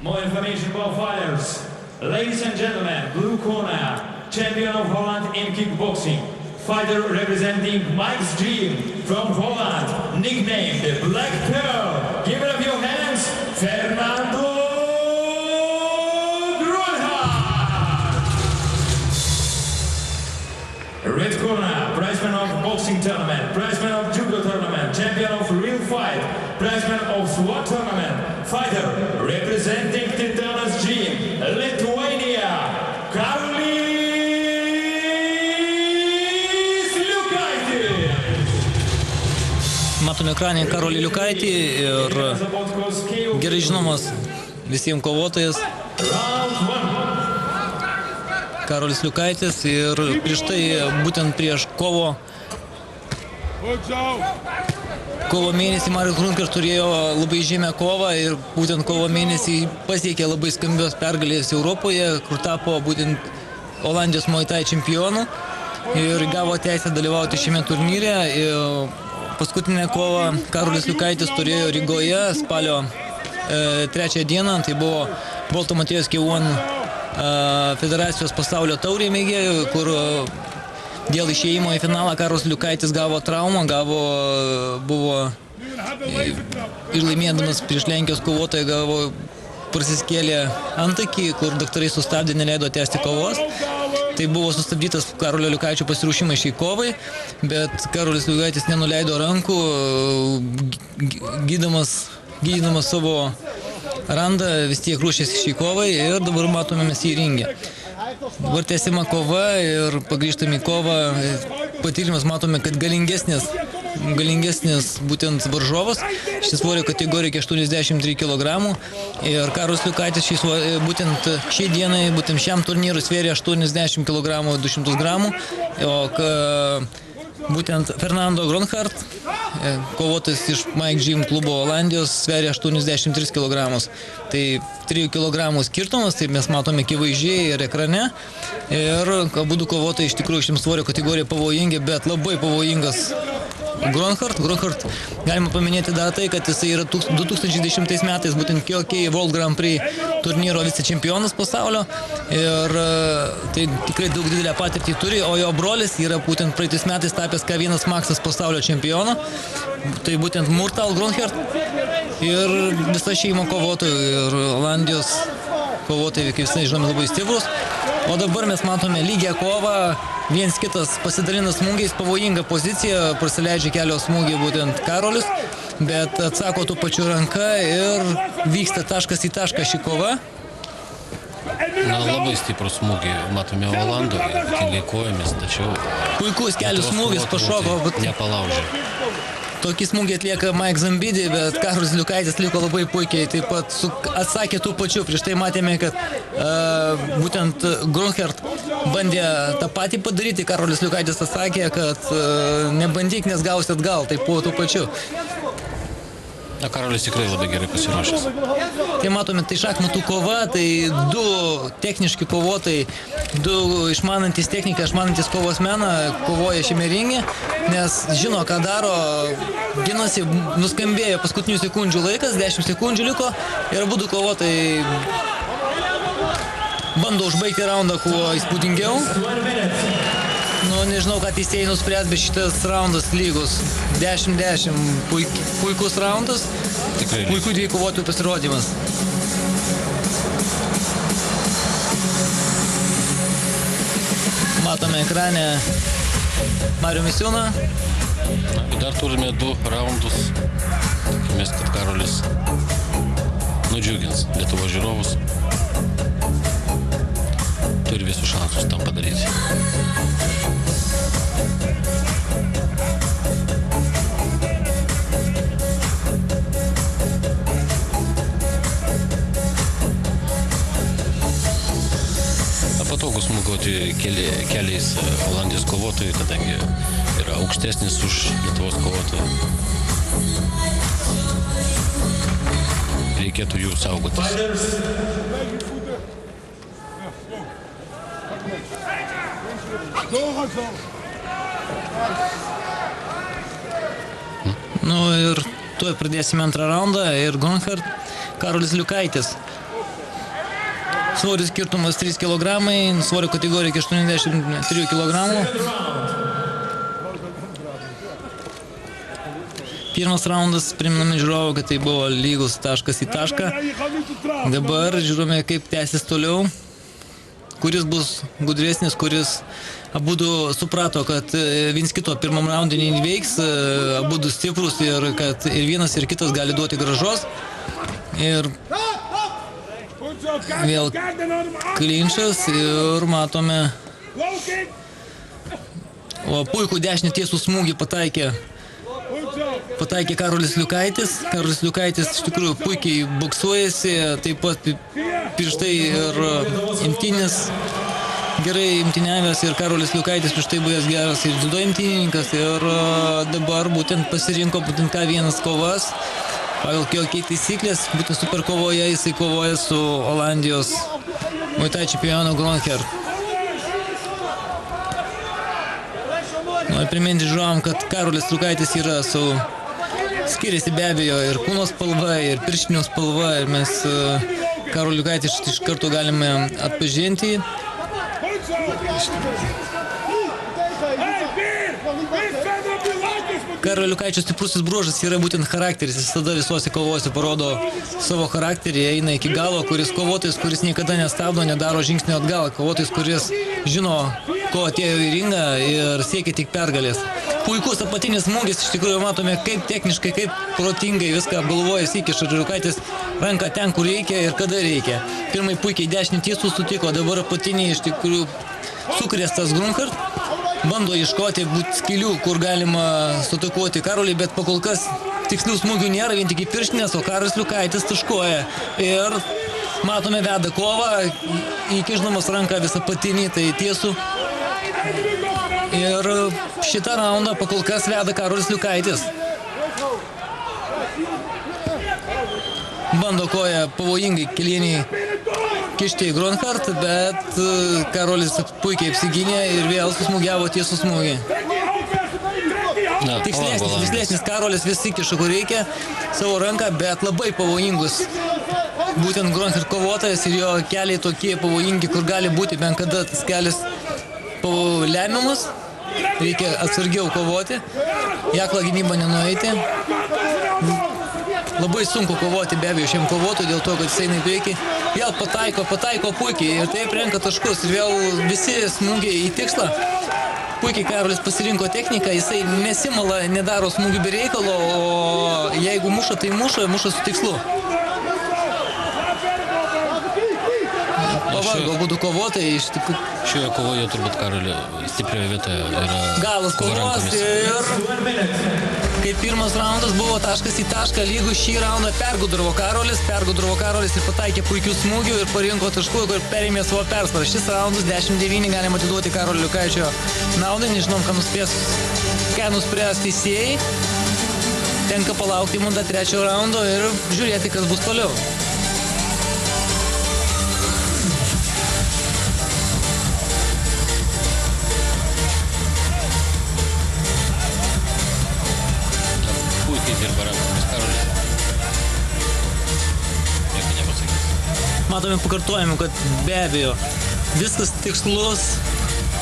More information about fighters. Ladies and gentlemen, blue corner, champion of Holland in kickboxing. Fighter representing Mike's Dream from Holland, nicknamed the Black Pearl. Give it up your hands, Fernando Grunhard. Red corner, prizeman of boxing tournament, prizeman of judo tournament, champion of real fight, prizeman of SWAT tournament, fighter representing Titanas Gym, Lithuania, Karolis Liukaitis. Matome ekrane Karolį Liukaitį ir gerai žinomas visiems kovotojas Karolis Liukaitis ir prieš tai būtent prieš kovo mėnesį Marius Grunhard turėjo labai žymę kovą ir būtent kovo mėnesį pasiekė labai skambios pergalės Europoje, kur tapo būtent Olandijos Muay Thai čempionu ir gavo teisę dalyvauti šiame turnyre. Paskutinę kovą Karolis Liukaitis turėjo Rygoje spalio 3 dieną, tai buvo Balto Matėjos K1 federacijos pasaulio taurė mėgėjų, kur dėl išėjimo į finalą Karolis Liukaitis gavo traumą, buvo ir laimėdamas prieš Lenkijos kovotoją prasiskėlė antakį, kur daktarai sustabdė, neleido tęsti kovos. Tai buvo sustabdytas Karolio Liukaičio pasiruošimas šiai kovai, bet Karolis Liukaitis nenuleido rankų, gydydamas savo randą, vis tiek ruošėsi šiai kovai ir dabar matome mes jį ringę. Dabar tęsiama kova ir pagrįžtami į kovą, patyrimas matome, kad galingesnis būtent varžovas, šis svorio kategorija 83 kg ir Karolis Liukaitis būtent šiai dienai, būtent šiam turnyrui svėrė 80 kg 200 gramų, o būtent Fernando Grunhard, kovotojas iš Mike Dream klubo Olandijos, sveria 83 kg. Tai 3 kg skirtumas, tai mes matome akivaizdžiai ir ekrane. Ir abudu kovotojai iš tikrųjų šiam svorio kategoriją pavojingi, bet labai pavojingas Grunhard. Grunhard, galima paminėti dar tai, kad jisai yra 2010 metais būtent KOK World Grand Prix turnyro vicečempionas pasaulio ir tai tikrai daug didelę patirtį turi, o jo brolis yra būtent praeitais metais tapęs K1 Maxas pasaulio čempiono, tai būtent Murtal Grunhard ir visa šeima kovotojų ir Olandijos kovotojai, kaip visai žinom, labai stiprus. O dabar mes matome lygią kovą, viens kitas pasidalina smūgiais, pavojinga pozicija, prasileidžia kelios smūgiai būtent Karolis, bet atsako tų pačių ranka ir vyksta taškas į tašką ši kova. Labai stiprus smūgiai matome Olandų, ypatingai kojomis, tačiau puikus kelių smūgis pašoko, bet nepalaužė. Tokį smūgį atlieka Mike Zambidį, bet Karolis Liukaitis liko labai puikiai, taip pat atsakė tų pačių. Prieš tai matėme, kad būtent Grunhard bandė tą patį padaryti, Karolis Liukaitis atsakė, kad nebandyk, nes gausi atgal, tai po tų pačių. Karolis tikrai labai gerai pasiruošęs. Tai matome, tai šachmatų kova, tai du techniški kovotojai, du išmanantis techniką, išmanantis kovos meną kovoja šiame ringe, nes žino, ką daro, ginasi, nuskambėjo paskutinių sekundžių laikas, 10 sekundžių liko ir abudu kovotojai bando užbaigti raundą kuo įspūdingiau. Nežinau, ką teisėjai nuspręs, bet šitas raundas lygus. 10-10, puikus raundas, puikų dviejų kovotojų pasirodymas. Matome ekrane Marių Misiūną. Dar turime 2 raundus. Tikimės, kad Karolis nudžiugins Lietuvos žiūrovus. Turi visus šansus tam padaryti. Patogu smūgiuoti keliais Olandijos kovotojų, kadangi yra aukštesnis už Lietuvos kovotojų. Reikėtų jų saugotis. Ir tuoj pradėsime antrą raundą ir Grunhard, Karolis Liukaitis. Svorio skirtumas 3 kg, svorio kategorija iki 83 kg. Pirmas raundas, priminame žiūrovą, kad tai buvo lygus taškas į tašką. Dabar žiūrime, kaip tęsis toliau. Kuris bus gudresnis, kuris abudu suprato, kad viens kito pirmam raundė neįveiks, abudu stiprus ir kad ir vienas ir kitas gali duoti gražos. Ir vėl klinčas ir matome puikų dešinį tiesų smūgį pataikė Karolis Liukaitis. Karolis Liukaitis iš tikrųjų puikiai boksuojasi, taip pat prieš tai ir imtynis gerai imtyniavęs ir Karolis Liukaitis prieš tai buvęs geras ir dziudo imtynininkas ir dabar būtent pasirinko būtent K1 kovas. Pagal kokiai taisyklės, būtent super kovoje jisai kovoja su Olandijos Muay Thai čempionu Gronher. Noriu priminti žiūrovam, kad Karolis Liukaitis yra skiriasi be abejo ir kūno spalva, ir pirštinių spalva, ir mes Karolį Liukaitį iš karto galime atpažinti. Karolio Liukaičio stiprusis bruožas yra būtent charakteris. Jis tada visuose kovose parodo savo charakterį, eina iki galo, kovotojas, kuris niekada nestabdo, nedaro žingsnio atgal. Kovotojas, kuris žino, ko atėjo į ringą ir siekia tik pergalės. Puikus apatinis smūgis, iš tikrųjų matome, kaip techniškai, kaip protingai viską apgalvojęs įkiša Liukaitis ranką ten, kur reikia ir kada reikia. Pirmai puikiai dešinį tiesų sutiko, dabar apatiniai iš tikrųjų sukrėstas Gronher. Bando ieškoti skylių, kur galima sutakuoti Karolį, bet pakol kas tikslių smūgių nėra, vien tik į pirštinės, o Karolis Liukaitis taškuoja. Ir matome, veda kovą, įkišdamas ranką visą patinį, tai tiesų. Ir šitą raundą pakol kas veda Karolis Liukaitis. Bando koją pavojingai kelienį kišti į Gronher, bet Karolis puikiai apsigynė ir vėl susmūgiavo tiesų smūgį. Tikslesnis Karolis vis įkiša, kur reikia savo ranką, bet labai pavojingus. Būtent Gronher kovotojas ir jo keliai tokie pavojingi, kur gali būti bent kada tas kelias lemiamas. Reikia atsargiau kovoti, į aklą gynybą nenueiti. Labai sunku kovoti be abejo šiam kovotojui dėl to, kad jis eina į priekį. Vėl pataiko puikiai ir taip renka taškus ir vėl visi smūgiai į tikslą. Puikiai Karolis pasirinko techniką, jisai nesimala, nedaro smūgių be reikalo, o jeigu muša, tai muša su tikslu. Pavargo būtų kovotojai iš tikrųjų. Šioje kovoje turbūt Karolio stiprioje vietoje yra galas kovos ir kaip pirmas raundas buvo taškas į tašką, lygų šį raundą pergudravo Karolis ir pataikė puikių smūgių ir parinko taškų, kur perėmė savo persvarą. Šis raundas 10-9 galima atiduoti Karolio Liukaičio naudai, nežinom, ką nuspręs teisėjai. Tenka palaukti munda trečio raundo ir žiūrėti, kas bus toliau. Matome pakartojimą, kad be abejo viskas tikslus,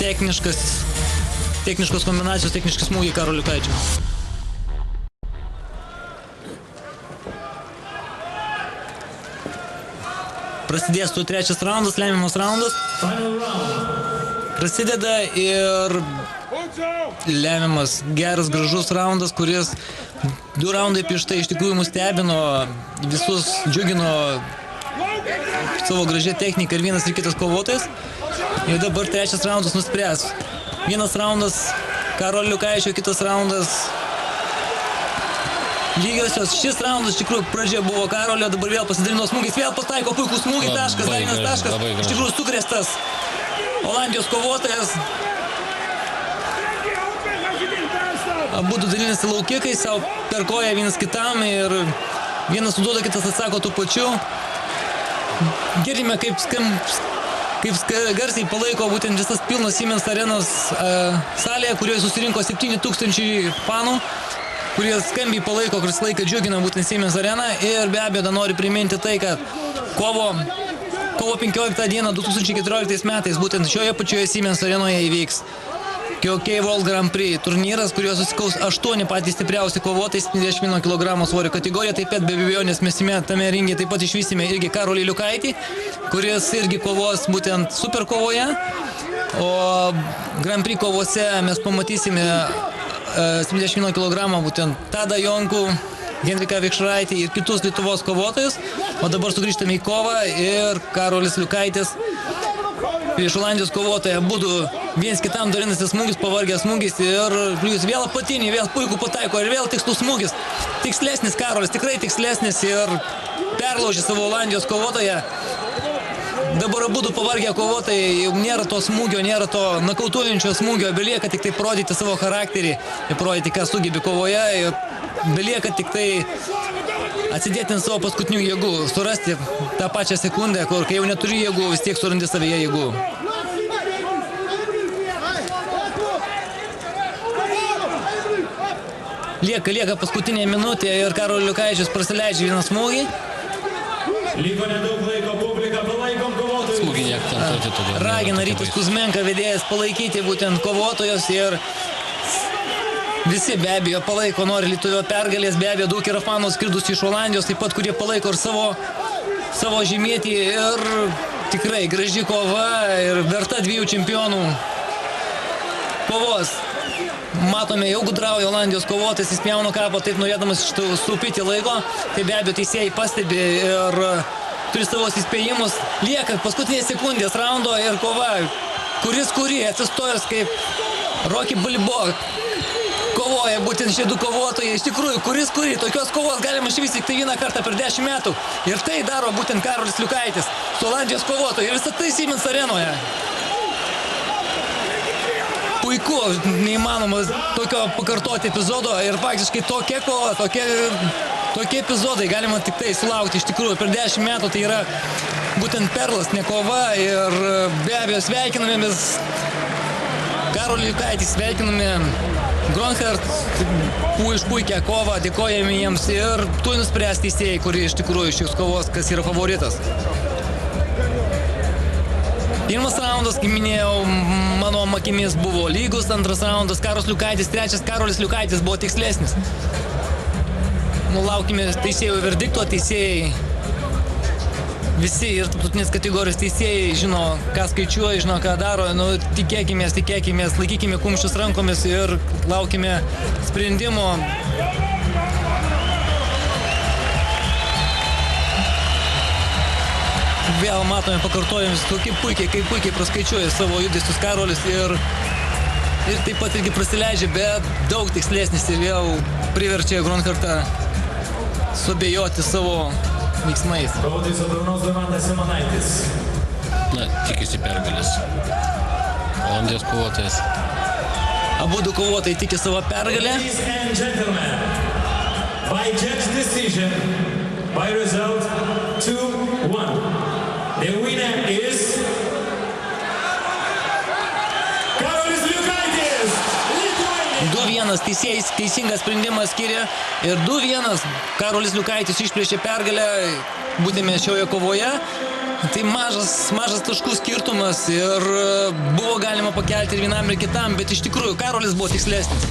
techniškos kombinacijos, techniški smūgiai Karolio Liukaičio. Prasidės tu trečias raundas, lemiamas raundas. Prasideda ir lemiamas, geras, gražus raundas, kuris 2 raundai prieš tai iš tikrųjų mus stebino, visus džiugino savo gražią techniką ir vienas ir kitas kovotojas. Ir dabar trečias raundas nuspręs. Vienas raundas Karolio Liukaičio, kitas raundas lygiosios. Šis raundas iš tikrųjų pradžia buvo Karolio, dabar vėl pasidalino smūgis, vėl pataiko puikų smūgį, taškas, dar vienas taškas. Iš tikrųjų sukrėstas Olandijos kovotojas. Abudu dalinasi laukikai, savo perkoja vienas kitam ir vienas suduoda, kitas atsako tų pačių. Girdime, kaip garsiai palaiko būtent visas pilnas Siemens arenos salėje, kurioje susirinko 7000 fanų, kurie skambiai palaiko, kuris laiką džiugina būtent Siemens areną. Ir be abejo, dar noriu priminti tai, kad kovo kovo 15 dieną 2014 metais būtent šioje pačioje Siemens arenoje įvyks KOK World Grand Prix turnyras, kuriuo susikaus 8 patys stipriausi kovotojai 71 kg svorio kategorijoje. Taip pat be abejonės mes tame ringe taip pat išvysime irgi Karolį Liukaitį, kuris irgi kovos būtent super kovoje. O Grand Prix kovose mes pamatysime 71 kg būtent Tadą Jonkų, Henriką Vikšraitį ir kitus Lietuvos kovotojus. O dabar sugrįžtame į kovą ir Karolis Liukaitis prieš Olandijos kovotoją būtų viens kitam dalinasi smūgis, pavargęs smūgis ir plius vėl apatinį, vėl puikų pataiko ir vėl tikslus smūgis. Tikslesnis Karolis, tikrai tikslesnis ir perlaužė savo Olandijos kovotoją. Dabar būtų pavargę kovotojai, nėra to smūgio, nėra to nakautuojančio smūgio, belieka tik tai parodyti savo charakterį, parodyti, ką sugebi kovoje, belieka tik tai atsidėti ant savo paskutinių jėgų, surasti tą pačią sekundę, kur kai jau neturi jėgų, vis tiek surandi savyje jėgų. Lieka paskutinė minutė ir Karolio Liukaitis prasileidžia vieną smūgį. Liko nedaug laiko, publika palaikom kovotojus. Smūgį neakcentuoti todėl. Ragina Rytis Kuzmenka vedėjas palaikyti būtent kovotojus ir visi be abejo palaiko, nori lietuvio pergalės, be abejo daug yra fanų skridus iš Olandijos, taip pat kurie palaiko ir savo žymėtį ir tikrai graži kova ir verta 2 čempionų kovos. Matome, jau gudrauja Olandijos kovotojas, jis pjauna kapą, taip norėdamas sutaupyti laiko, tai be abejo teisėjai pastebi ir turi savo įspėjimus. Lieka paskutinės sekundės raundo ir kova, kuris atsistojęs kaip Rocky Balboa. Kovoja būtent šie 2 kovotojai, iš tikrųjų, kuris tokios kovos galima išvysti tik tai vieną kartą per 10 metų. Ir tai daro būtent Karolis Liukaitis su Olandijos kovotoju ir visą tai Siemens arenoje. Puiku, neįmanoma tokio pakartoti epizodo ir faktiškai tokia kova, tokie epizodai galima tik tai sulaukti iš tikrųjų per 10 metų, tai yra būtent perlas, ne kova ir be abejo sveikiname mes Karolį Liukaitį, sveikiname Gronhardt už puikią kovą, dėkojame jiems ir tu nuspręs teisėjai, kurie iš tikrųjų šios kovos, kas yra favoritas. Pirmas raundas, kaip minėjau, mano akimis buvo lygus, antras raundas Karolis Liukaitis, trečias Karolis Liukaitis buvo tikslesnis. Laukime teisėjų verdikto, teisėjai visi ir tarptautinės kategorijos teisėjai žino, ką skaičiuoja, žino, ką daro. Tikėkimės, laikykime kumščius rankomis ir laukime sprendimo. Vėl matome, pakartojimus, kaip puikiai praskaičiuoja savo judesius Karolis ir taip pat irgi prasileidžia, bet daug tikslesnis ir vėl priverčia Gronhardtą suabejoti savo veiksmais. Kovotojas Abraonas Domantas Simonaitis. Tikisi pergalės. Olandijos kovotojas. Abudu kovotojai tiki savo pergalę. Ladies and gentlemen, by judge decision, by result 2-1. The winner is Karolis Liukaitis, Lithuania. 2-1 teisėjas teisingą sprendimą skiria ir 2-1 Karolis Liukaitis išplėšė pergalę būtent šioje kovoje. Tai mažas taškų skirtumas ir buvo galima pakelti ir vienam ir kitam, bet iš tikrųjų Karolis buvo tikslesnis.